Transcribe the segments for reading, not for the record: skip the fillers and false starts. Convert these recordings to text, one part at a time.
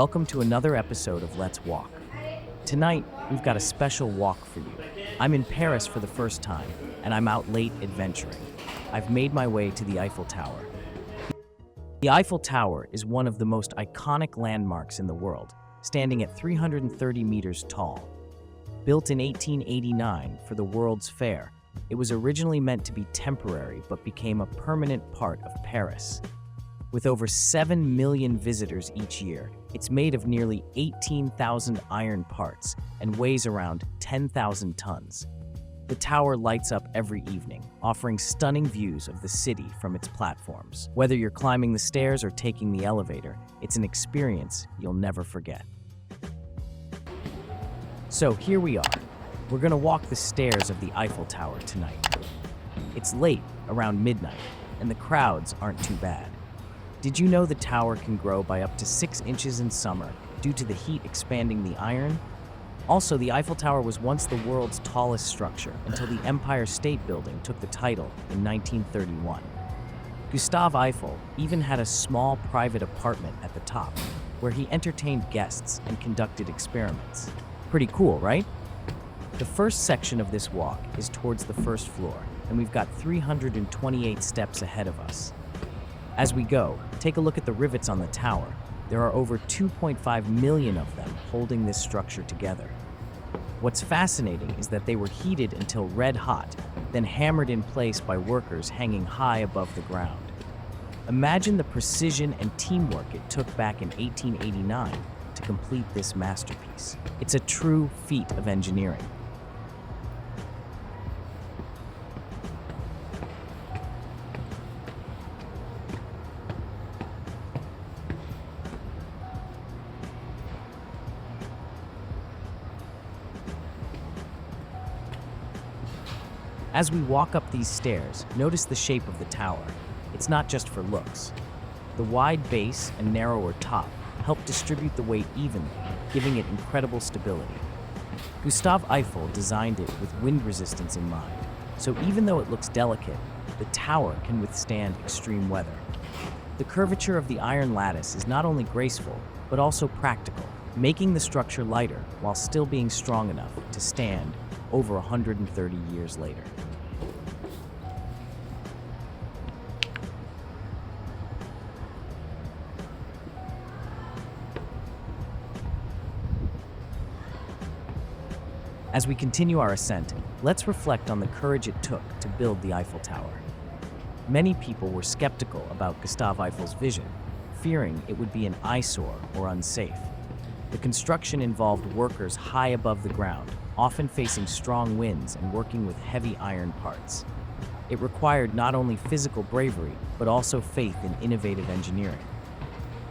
Welcome to another episode of Let's Walk. Tonight, we've got a special walk for you. I'm in Paris for the first time, and I'm out late adventuring. I've made my way to the Eiffel Tower. The Eiffel Tower is one of the most iconic landmarks in the world, standing at 330 meters tall. Built in 1889 for the World's Fair, it was originally meant to be temporary but became a permanent part of Paris. With over 7 million visitors each year, it's made of nearly 18,000 iron parts and weighs around 10,000 tons. The tower lights up every evening, offering stunning views of the city from its platforms. Whether you're climbing the stairs or taking the elevator, it's an experience you'll never forget. So here we are. We're gonna walk the stairs of the Eiffel Tower tonight. It's late, around midnight, and the crowds aren't too bad. Did you know the tower can grow by up to 6 inches in summer due to the heat expanding the iron? Also, the Eiffel Tower was once the world's tallest structure until the Empire State Building took the title in 1931. Gustave Eiffel even had a small private apartment at the top where he entertained guests and conducted experiments. Pretty cool, right? The first section of this walk is towards the first floor, and we've got 328 steps ahead of us. As we go, take a look at the rivets on the tower. There are over 2.5 million of them holding this structure together. What's fascinating is that they were heated until red hot, then hammered in place by workers hanging high above the ground. Imagine the precision and teamwork it took back in 1889 to complete this masterpiece. It's a true feat of engineering. As we walk up these stairs, notice the shape of the tower. It's not just for looks. The wide base and narrower top help distribute the weight evenly, giving it incredible stability. Gustave Eiffel designed it with wind resistance in mind, so even though it looks delicate, the tower can withstand extreme weather. The curvature of the iron lattice is not only graceful, but also practical, making the structure lighter while still being strong enough to stand over 130 years later. As we continue our ascent, let's reflect on the courage it took to build the Eiffel Tower. Many people were skeptical about Gustave Eiffel's vision, fearing it would be an eyesore or unsafe. The construction involved workers high above the ground, often facing strong winds and working with heavy iron parts. It required not only physical bravery, but also faith in innovative engineering.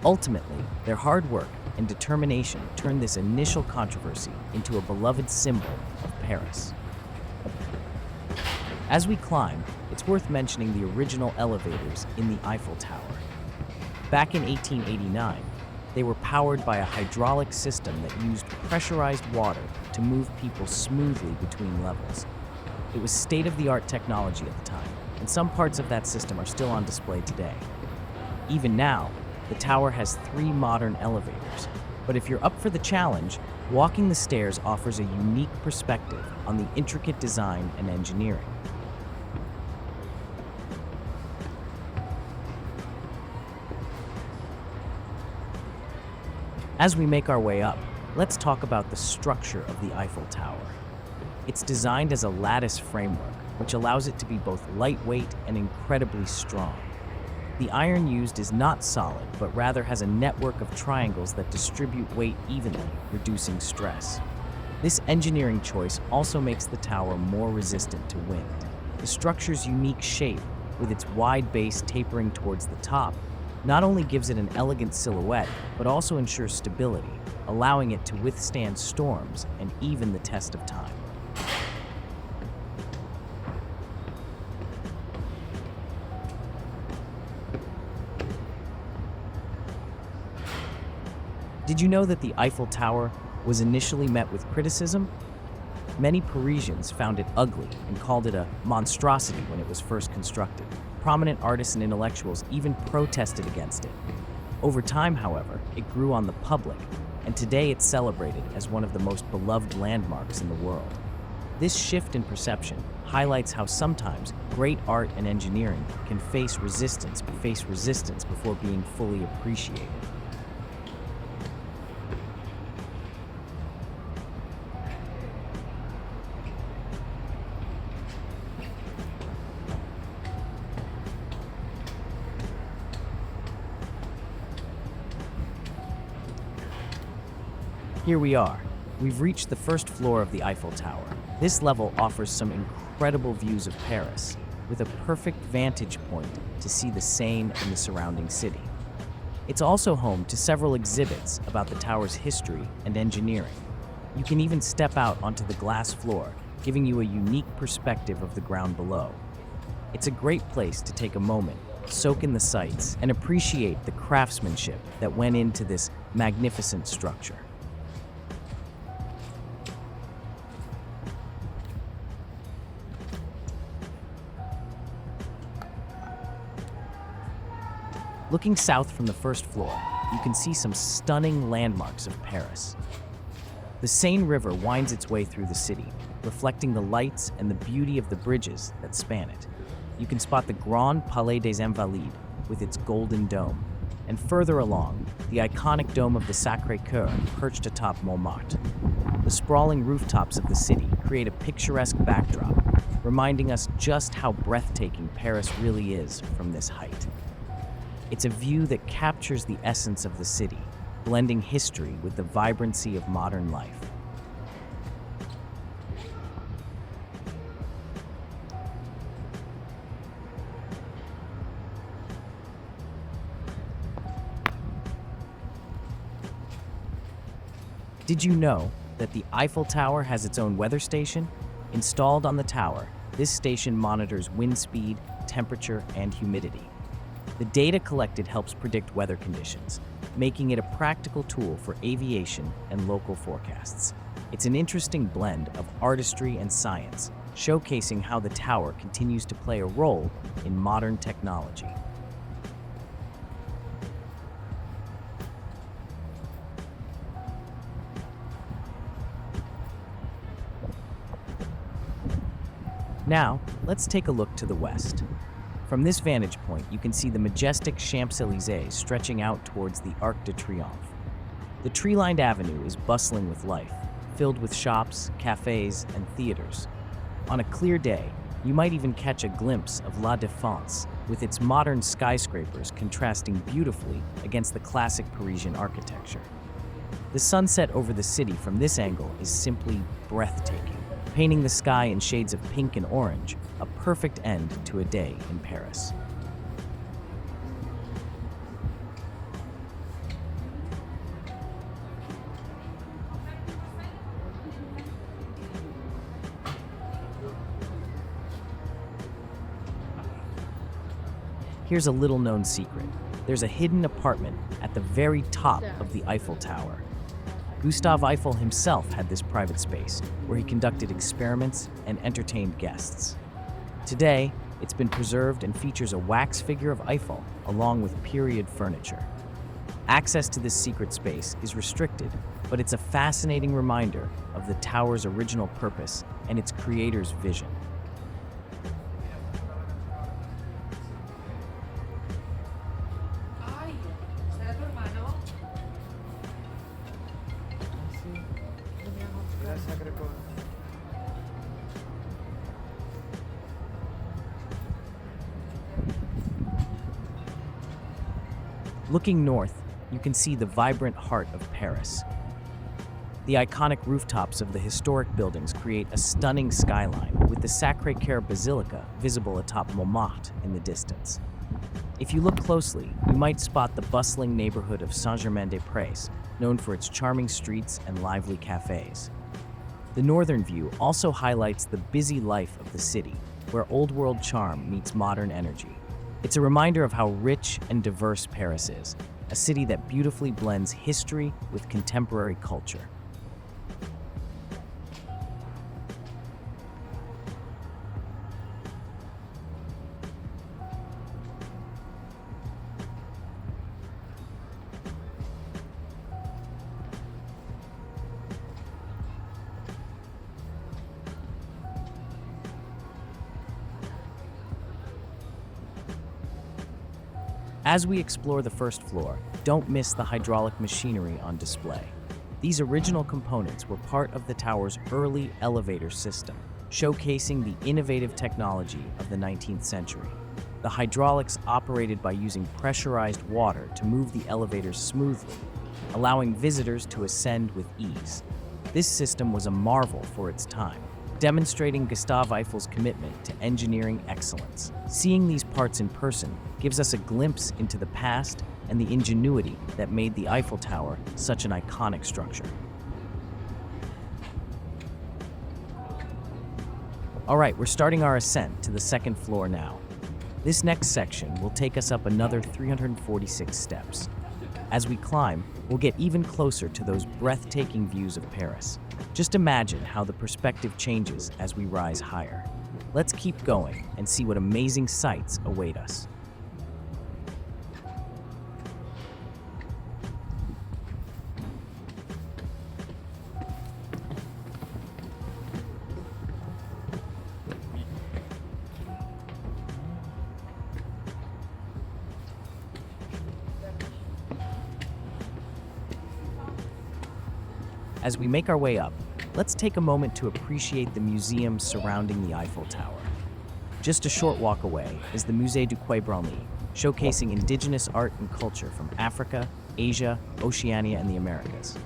Ultimately, their hard work and determination turned this initial controversy into a beloved symbol of Paris. As we climb, it's worth mentioning the original elevators in the Eiffel Tower. Back in 1889, they were powered by a hydraulic system that used pressurized water to move people smoothly between levels. It was state-of-the-art technology at the time, and some parts of that system are still on display today. Even now, the tower has 3 modern elevators, but if you're up for the challenge, walking the stairs offers a unique perspective on the intricate design and engineering. As we make our way up, let's talk about the structure of the Eiffel Tower. It's designed as a lattice framework, which allows it to be both lightweight and incredibly strong. The iron used is not solid, but rather has a network of triangles that distribute weight evenly, reducing stress. This engineering choice also makes the tower more resistant to wind. The structure's unique shape, with its wide base tapering towards the top, not only gives it an elegant silhouette, but also ensures stability, allowing it to withstand storms and even the test of time. Did you know that the Eiffel Tower was initially met with criticism? Many Parisians found it ugly and called it a monstrosity when it was first constructed. Prominent artists and intellectuals even protested against it. Over time, however, it grew on the public, and today it's celebrated as one of the most beloved landmarks in the world. This shift in perception highlights how sometimes great art and engineering can face resistance before being fully appreciated. Here we are. We've reached the first floor of the Eiffel Tower. This level offers some incredible views of Paris, with a perfect vantage point to see the Seine and the surrounding city. It's also home to several exhibits about the tower's history and engineering. You can even step out onto the glass floor, giving you a unique perspective of the ground below. It's a great place to take a moment, soak in the sights, and appreciate the craftsmanship that went into this magnificent structure. Looking south from the first floor, you can see some stunning landmarks of Paris. The Seine River winds its way through the city, reflecting the lights and the beauty of the bridges that span it. You can spot the Grand Palais des Invalides with its golden dome, and further along, the iconic dome of the Sacré-Cœur perched atop Montmartre. The sprawling rooftops of the city create a picturesque backdrop, reminding us just how breathtaking Paris really is from this height. It's a view that captures the essence of the city, blending history with the vibrancy of modern life. Did you know that the Eiffel Tower has its own weather station? Installed on the tower, this station monitors wind speed, temperature, and humidity. The data collected helps predict weather conditions, making it a practical tool for aviation and local forecasts. It's an interesting blend of artistry and science, showcasing how the tower continues to play a role in modern technology. Now, let's take a look to the west. From this vantage point, you can see the majestic Champs-Élysées stretching out towards the Arc de Triomphe. The tree-lined avenue is bustling with life, filled with shops, cafes, and theaters. On a clear day, you might even catch a glimpse of La Défense, with its modern skyscrapers contrasting beautifully against the classic Parisian architecture. The sunset over the city from this angle is simply breathtaking, painting the sky in shades of pink and orange, a perfect end to a day in Paris. Here's a little-known secret. There's a hidden apartment at the very top of the Eiffel Tower. Gustave Eiffel himself had this private space, where he conducted experiments and entertained guests. Today, it's been preserved and features a wax figure of Eiffel, along with period furniture. Access to this secret space is restricted, but it's a fascinating reminder of the tower's original purpose and its creator's vision. Looking north, you can see the vibrant heart of Paris. The iconic rooftops of the historic buildings create a stunning skyline, with the Sacré-Cœur Basilica visible atop Montmartre in the distance. If you look closely, you might spot the bustling neighborhood of Saint-Germain-des-Prés, known for its charming streets and lively cafes. The northern view also highlights the busy life of the city, where old-world charm meets modern energy. It's a reminder of how rich and diverse Paris is, a city that beautifully blends history with contemporary culture. As we explore the first floor, don't miss the hydraulic machinery on display. These original components were part of the tower's early elevator system, showcasing the innovative technology of the 19th century. The hydraulics operated by using pressurized water to move the elevators smoothly, allowing visitors to ascend with ease. This system was a marvel for its time, demonstrating Gustave Eiffel's commitment to engineering excellence. Seeing these parts in person gives us a glimpse into the past and the ingenuity that made the Eiffel Tower such an iconic structure. All right, we're starting our ascent to the second floor now. This next section will take us up another 346 steps. As we climb, we'll get even closer to those breathtaking views of Paris. Just imagine how the perspective changes as we rise higher. Let's keep going and see what amazing sights await us. As we make our way up, let's take a moment to appreciate the museums surrounding the Eiffel Tower. Just a short walk away is the Musée du Quai Branly, showcasing indigenous art and culture from Africa, Asia, Oceania, and the Americas.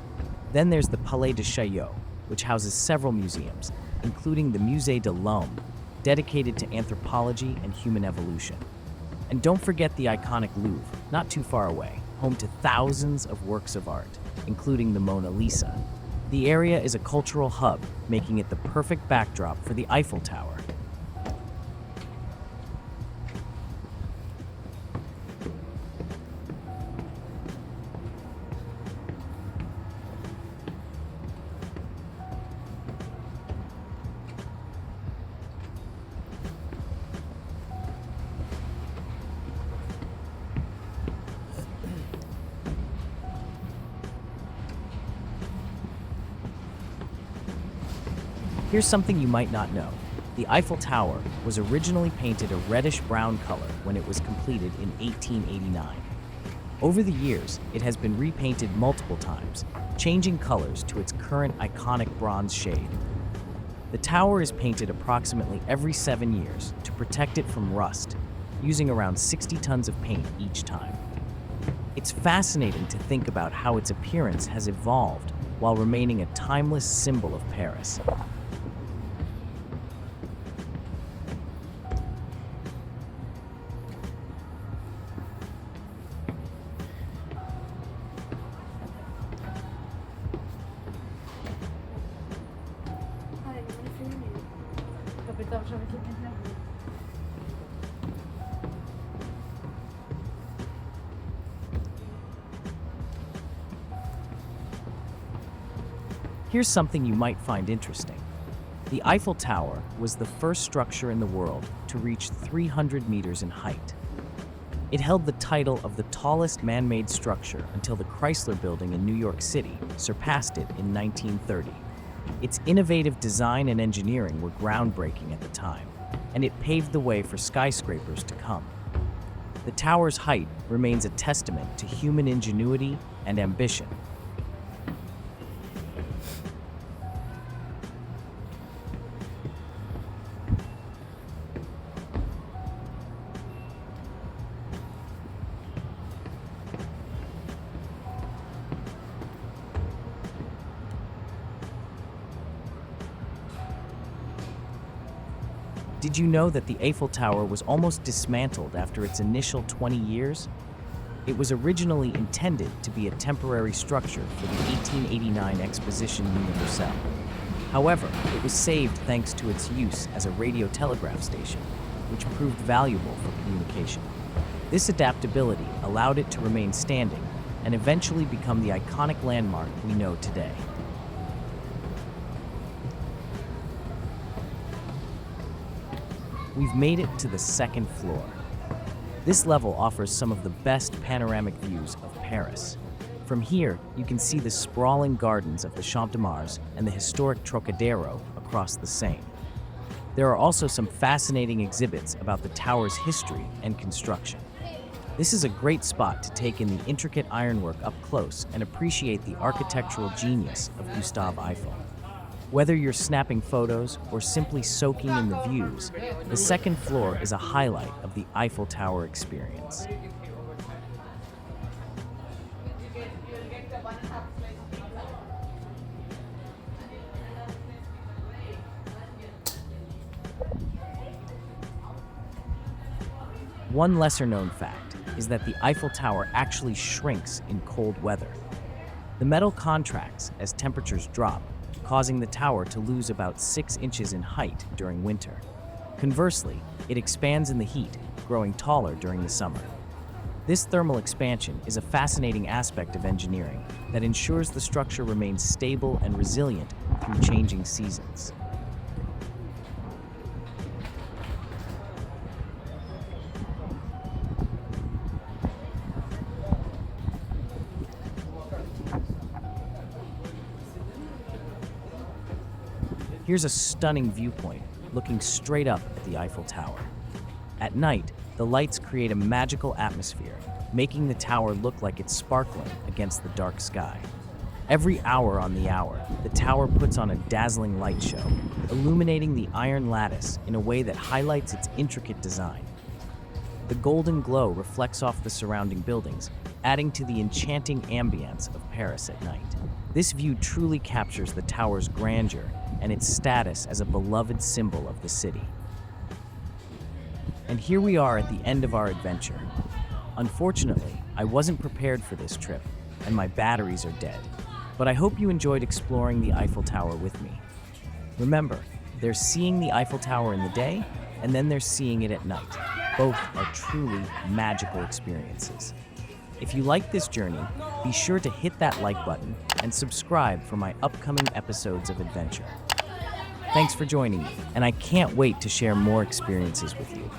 Then there's the Palais de Chaillot, which houses several museums, including the Musée de l'Homme, dedicated to anthropology and human evolution. And don't forget the iconic Louvre, not too far away, home to thousands of works of art, including the Mona Lisa. The area is a cultural hub, making it the perfect backdrop for the Eiffel Tower. Here's something you might not know. The Eiffel Tower was originally painted a reddish-brown color when it was completed in 1889. Over the years, it has been repainted multiple times, changing colors to its current iconic bronze shade. The tower is painted approximately every 7 years to protect it from rust, using around 60 tons of paint each time. It's fascinating to think about how its appearance has evolved while remaining a timeless symbol of Paris. Here's something you might find interesting. The Eiffel Tower was the first structure in the world to reach 300 meters in height. It held the title of the tallest man-made structure until the Chrysler Building in New York City surpassed it in 1930. Its innovative design and engineering were groundbreaking at the time, and it paved the way for skyscrapers to come. The tower's height remains a testament to human ingenuity and ambition. Did you know that the Eiffel Tower was almost dismantled after its initial 20 years? It was originally intended to be a temporary structure for the 1889 Exposition Universelle. However, it was saved thanks to its use as a radio telegraph station, which proved valuable for communication. This adaptability allowed it to remain standing and eventually become the iconic landmark we know today. We've made it to the second floor. This level offers some of the best panoramic views of Paris. From here, you can see the sprawling gardens of the Champ de Mars and the historic Trocadero across the Seine. There are also some fascinating exhibits about the tower's history and construction. This is a great spot to take in the intricate ironwork up close and appreciate the architectural genius of Gustave Eiffel. Whether you're snapping photos or simply soaking in the views, the second floor is a highlight of the Eiffel Tower experience. One lesser-known fact is that the Eiffel Tower actually shrinks in cold weather. The metal contracts as temperatures drop, causing the tower to lose about 6 inches in height during winter. Conversely, it expands in the heat, growing taller during the summer. This thermal expansion is a fascinating aspect of engineering that ensures the structure remains stable and resilient through changing seasons. Here's a stunning viewpoint, looking straight up at the Eiffel Tower. At night, the lights create a magical atmosphere, making the tower look like it's sparkling against the dark sky. Every hour on the hour, the tower puts on a dazzling light show, illuminating the iron lattice in a way that highlights its intricate design. The golden glow reflects off the surrounding buildings, adding to the enchanting ambience of Paris at night. This view truly captures the tower's grandeur and its status as a beloved symbol of the city. And here we are at the end of our adventure. Unfortunately, I wasn't prepared for this trip, and my batteries are dead. But I hope you enjoyed exploring the Eiffel Tower with me. Remember, there's seeing the Eiffel Tower in the day, and then there's seeing it at night. Both are truly magical experiences. If you like this journey, be sure to hit that like button and subscribe for my upcoming episodes of adventure. Thanks for joining me, and I can't wait to share more experiences with you.